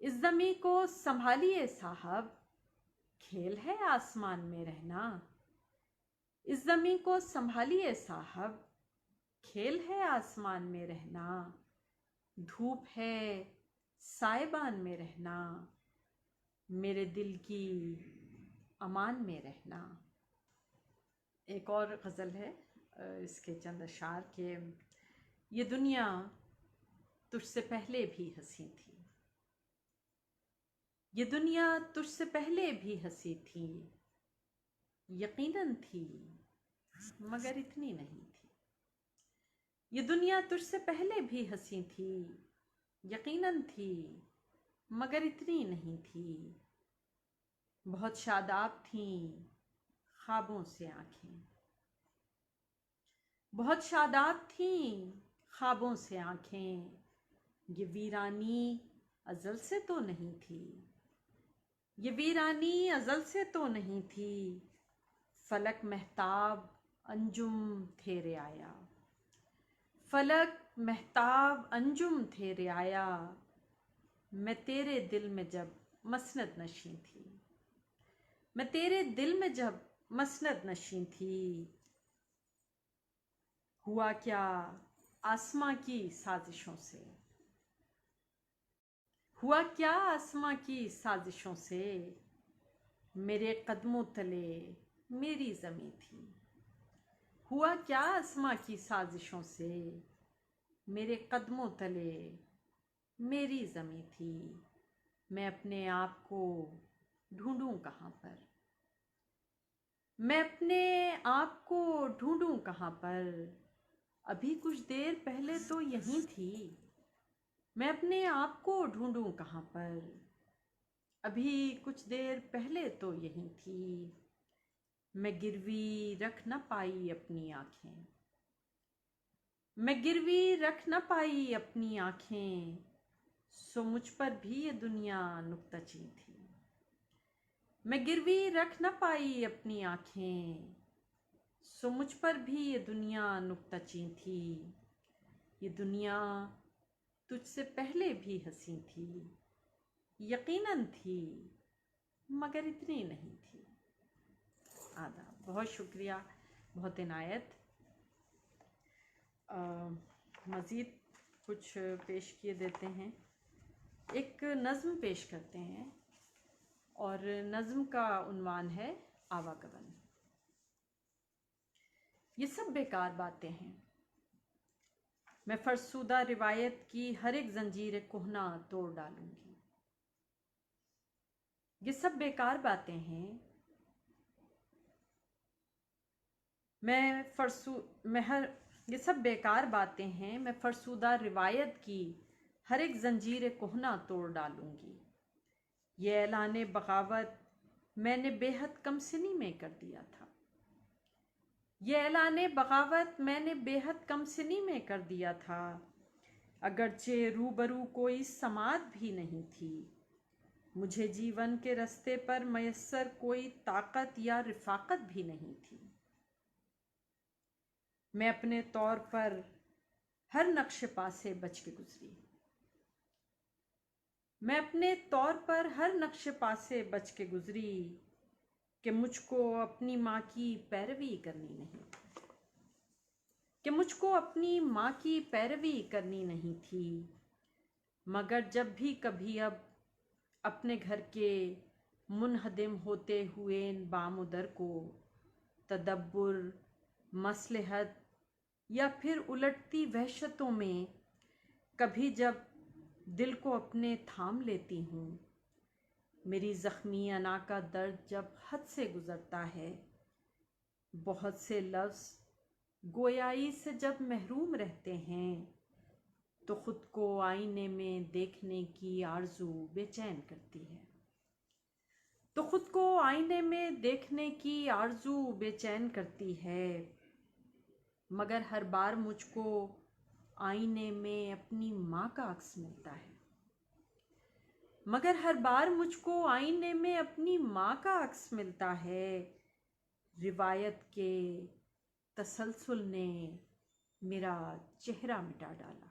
इस ज़मीं को संभालिए साहब, खेल है आसमान में रहना। इस ज़मीं को संभालिए साहब, खेल है आसमान में रहना। धूप है साइबान में रहना, मेरे दिल की अमान में रहना। एक और गज़ल है इसके चंद अशार के, ये दुनिया तुझसे पहले भी हंसी थी, ये दुनिया तुझसे पहले भी हंसी थी, यकीनन थी मगर इतनी नहीं थी। ये दुनिया तुझसे पहले भी हंसी थी, यकीनन थी मगर इतनी नहीं थी। बहुत शादाब थीं ख्वाबों से आँखें, बहुत शादाब थीं ख्वाबों से आँखें। ये वीरानी अज़ल से तो नहीं थी, ये वीरानी अज़ल से तो नहीं थी। फलक महताब अंजुम थे रियाया, फलक महताब अंजुम थे रियाया। मैं तेरे दिल में जब मसनद नशीं थी, मैं तेरे दिल में जब मसनद नशीं थी। हुआ क्या आसमां की साजिशों से, हुआ क्या आसमां की साजिशों से। मेरे कदमों तले मेरी ज़मीं थी। हुआ क्या आसमां की साजिशों से, मेरे कदमों तले मेरी ज़मीं थी। मैं अपने आप को ढूंढूं कहाँ पर, मैं अपने आप को ढूंढूं कहाँ पर। अभी कुछ देर पहले तो यहीं थी, मैं अपने आप को ढूंढूं कहाँ पर। अभी कुछ देर पहले तो यहीं थी, मैं गिरवी रख न पाई अपनी आँखें, मैं गिरवी रख न पाई अपनी आँखें। सो मुझ पर भी ये दुनिया नुक्ताचीन थी, मैं गिरवी रख न पाई अपनी आँखें। सो मुझ पर भी ये दुनिया नुक्ताचीन थी। ये दुनिया तुझसे पहले भी हंसी थी, यकीनन थी मगर इतनी नहीं थी। आदाब, बहुत शुक्रिया, बहुत इनायत। मज़ीद कुछ पेश किए देते हैं। एक नज़्म पेश करते हैं और नज़्म का उन्वान है आवागमन। ये सब बेकार बातें हैं, मैं फरसुदा रिवायत की हर एक जंजीर कोहना तोड़ डालूंगी। ये सब बेकार बातें हैं, ये सब बेकार बातें हैं, मैं फरसुदा रिवायत की हर एक जंजीर कोहना तोड़ डालूंगी। ये ऐलाने बगावत मैंने बेहद कम सिनी में कर दिया था, ये ऐलाने बगावत मैंने बेहद कम सिनी में कर दिया था। अगरचे रूबरू कोई समात भी नहीं थी, मुझे जीवन के रास्ते पर मयस्सर कोई ताकत या रिफाकत भी नहीं थी। मैं अपने तौर पर हर नक्शे पा से बच के गुजरी, मैं अपने तौर पर हर नक्शे पा से बच के गुजरी कि मुझको अपनी माँ की पैरवी करनी नहीं, कि मुझको अपनी माँ की पैरवी करनी नहीं थी। मगर जब भी कभी अब अपने घर के मुनहदिम होते हुए बामुदर को तदब्बुर, मसलहत या फिर उलटती वहशतों में कभी जब दिल को अपने थाम लेती हूँ, मेरी ज़ख्मी अना का दर्द जब हद से गुज़रता है, बहुत से लफ्ज़ गोयाई से जब महरूम रहते हैं, तो ख़ुद को आईने में देखने की आरज़ू बेचैन करती है, तो ख़ुद को आईने में देखने की आरज़ू बेचैन करती है। मगर हर बार मुझको आईने में अपनी माँ का अक्स मिलता है, मगर हर बार मुझको आईने में अपनी माँ का अक्स मिलता है। रिवायत के तसलसल ने मेरा चेहरा मिटा डाला,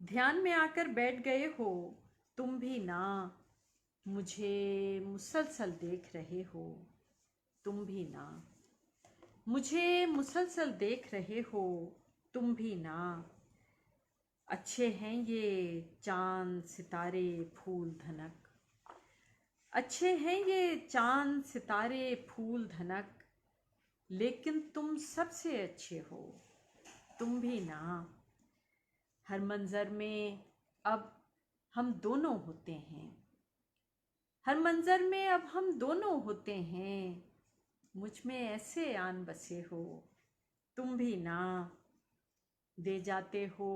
ध्यान में आकर बैठ गए हो तुम भी ना, मुझे मुसलसल देख रहे हो तुम भी ना, मुझे मुसलसल देख रहे हो तुम भी ना। अच्छे हैं ये चांद सितारे फूल धनक, अच्छे हैं ये चांद सितारे फूल धनक, लेकिन तुम सबसे अच्छे हो तुम भी ना। हर मंजर में अब हम दोनों होते हैं, हर मंजर में अब हम दोनों होते हैं, मुझ में ऐसे आन बसे हो तुम भी ना। दे जाते हो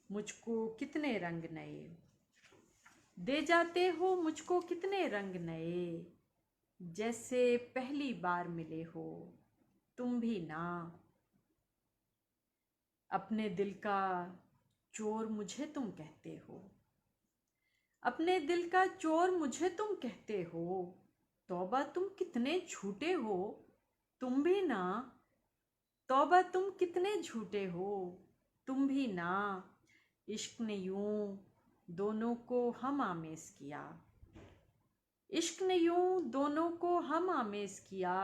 मुझको कितने रंग नए, दे जाते हो मुझको कितने रंग नए, जैसे पहली बार मिले हो तुम भी ना। अपने दिल का चोर मुझे तुम कहते हो, अपने दिल का चोर मुझे तुम कहते हो, तौबा तुम कितने झूठे हो तुम भी ना। तौबा तुम कितने झूठे हो तुम भी ना। इश्क ने यूं दोनों को हम आमेज किया, इश्क ने यूं दोनों को हम आमेज किया,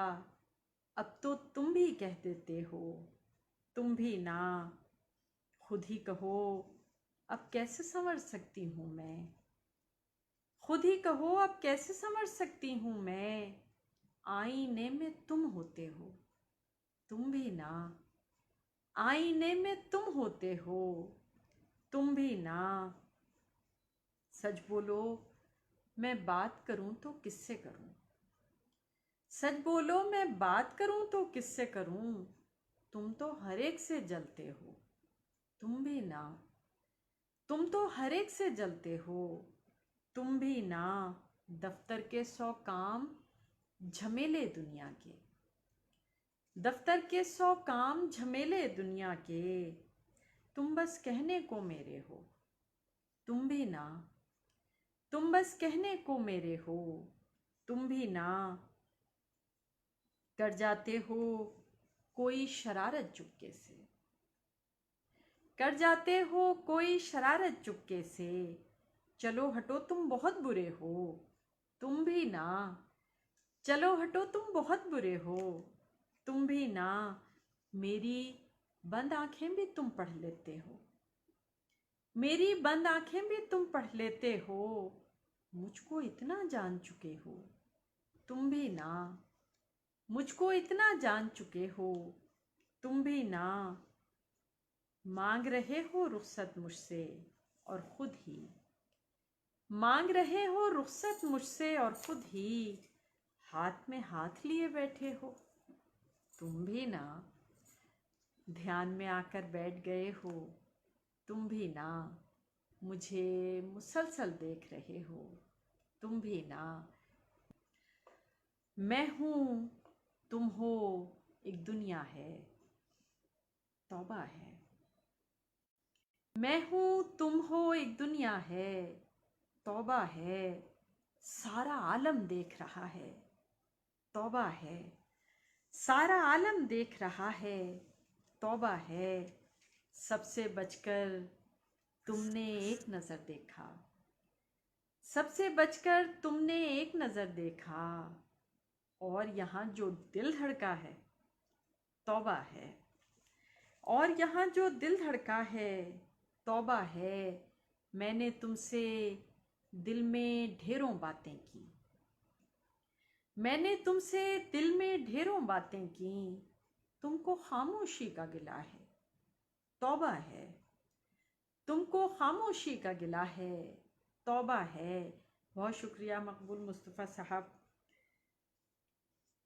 अब तो तुम भी कह देते हो तुम भी ना। खुद ही कहो अब कैसे संवर सकती हूँ मैं, खुद ही कहो अब कैसे समझ सकती हूँ मैं। आईने में तुम होते हो तुम भी ना, आईने में तुम होते हो तुम भी ना। सच बोलो मैं बात करूं तो किससे करूं, सच बोलो मैं बात करूं तो किससे करूं, तुम तो हर एक से जलते हो तुम भी ना, तुम तो हर एक से जलते हो तुम भी ना। दफ्तर के 100 काम झमेले दुनिया के, दफ्तर के 100 काम झमेले दुनिया के, तुम बस कहने को मेरे हो तुम भी ना, तुम बस कहने को मेरे हो तुम भी ना। कर जाते हो कोई शरारत चुपके से, कर जाते हो कोई शरारत चुपके से, चलो हटो तुम बहुत बुरे हो तुम भी ना, चलो हटो तुम बहुत बुरे हो तुम भी ना। मेरी बंद आंखें भी तुम पढ़ लेते हो, मेरी बंद आंखें भी तुम पढ़ लेते हो, मुझको इतना जान चुके हो तुम भी ना, मुझको इतना जान चुके हो तुम भी ना। मांग रहे हो रुखसत मुझसे और खुद ही, मांग रहे हो रुखसत मुझसे और खुद ही, हाथ में हाथ लिए बैठे हो तुम भी ना। ध्यान में आकर बैठ गए हो तुम भी ना, मुझे मुसलसल देख रहे हो तुम भी ना। मैं हूँ तुम हो एक दुनिया है तौबा है, मैं हूँ तुम हो एक दुनिया है तौबा है, सारा आलम देख रहा है तौबा है, सारा आलम देख रहा है तौबा है। सबसे बचकर तुमने एक नज़र देखा, सबसे बचकर तुमने एक नज़र देखा, और यहाँ जो दिल धड़का है तौबा है, और यहाँ जो दिल धड़का है तौबा है। मैंने तुमसे दिल में ढेरों बातें की, मैंने तुमसे दिल में ढेरों बातें की, तुमको खामोशी का गिला है तौबा है, तुमको खामोशी का गिला है तौबा है। बहुत शुक्रिया मकबूल मुस्तफ़ा साहब।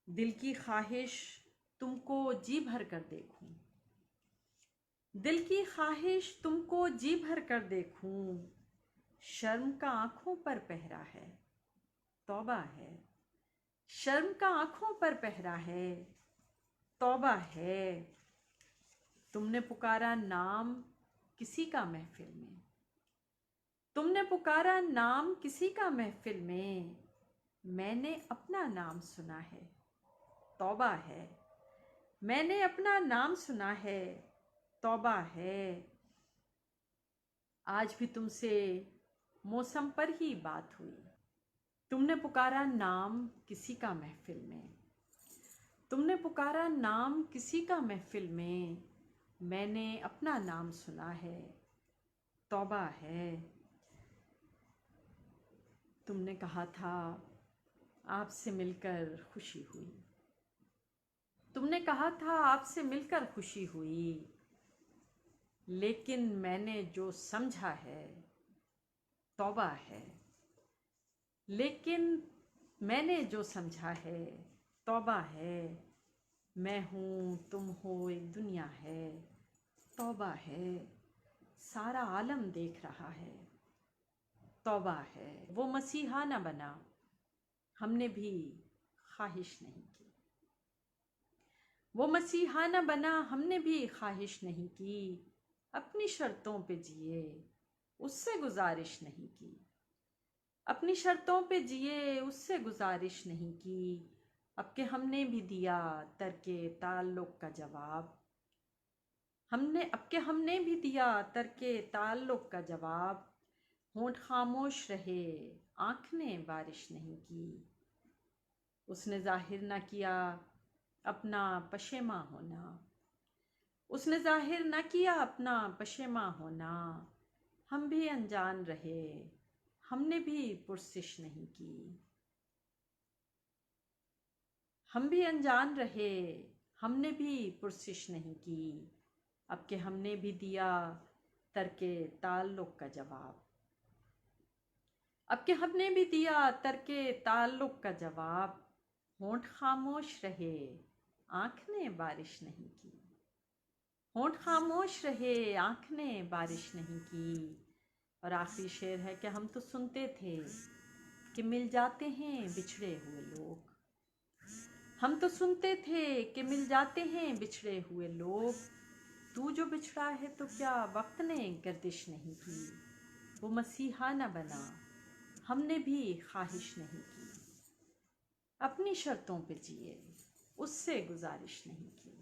दिल की ख्वाहिश तुमको जी भर कर देखूं, दिल की ख्वाहिश तुमको जी भर कर देखूं, शर्म का आंखों पर पहरा है तौबा है, शर्म का आंखों पर पहरा है तौबा है। तुमने पुकारा नाम किसी का महफिल में, तुमने पुकारा नाम किसी का महफिल में, मैंने अपना नाम सुना है तौबा है, मैंने अपना नाम सुना है तौबा है। आज भी तुमसे मौसम पर ही बात हुई। तुमने पुकारा नाम किसी का महफिल में, तुमने पुकारा नाम किसी का महफिल में, मैंने अपना नाम सुना है, तौबा है। तुमने कहा था आपसे मिलकर खुशी हुई, तुमने कहा था आपसे मिलकर खुशी हुई, लेकिन मैंने जो समझा है तौबा है। लेकिन मैंने जो समझा है तौबा है। मैं हूँ तुम हो एक दुनिया है, तौबा है। सारा आलम देख रहा है, तौबा है। वो मसीहा न बना, हमने भी ख्वाहिश नहीं की। वो मसीहा न बना, हमने भी ख्वाहिश नहीं की। अपनी शर्तों पे जिए, उससे गुजारिश नहीं की। अपनी शर्तों पे जिए, उससे गुजारिश नहीं की। अब के हमने भी दिया तर्के ताल्लुक का जवाब। हमने भी दिया तर्के ताल्लुक का जवाब। होंठ खामोश रहे, आँख ने बारिश नहीं की। उसने जाहिर न किया अपना पशेमा होना, उसने जाहिर न किया अपना पशेमा होना। हम भी अनजान रहे, हमने भी पुरसिश नहीं की। हम भी अनजान रहे, हमने भी पुरसिश नहीं की। अब के हमने भी दिया तर्के ताल्लुक का जवाब। अब के हमने भी दिया तर्के ताल्लुक का जवाब। होंठ खामोश रहे, आँख ने बारिश नहीं की। होंठ खामोश रहे, आँख ने बारिश नहीं की। और आखिरी शेर है कि हम तो सुनते थे कि मिल जाते हैं बिछड़े हुए लोग। हम तो सुनते थे कि मिल जाते हैं बिछड़े हुए लोग। तू जो बिछड़ा है तो क्या वक्त ने गर्दिश नहीं की। वो मसीहा न बना, हमने भी ख्वाहिश नहीं की। अपनी शर्तों पे जिए, उससे गुजारिश नहीं की।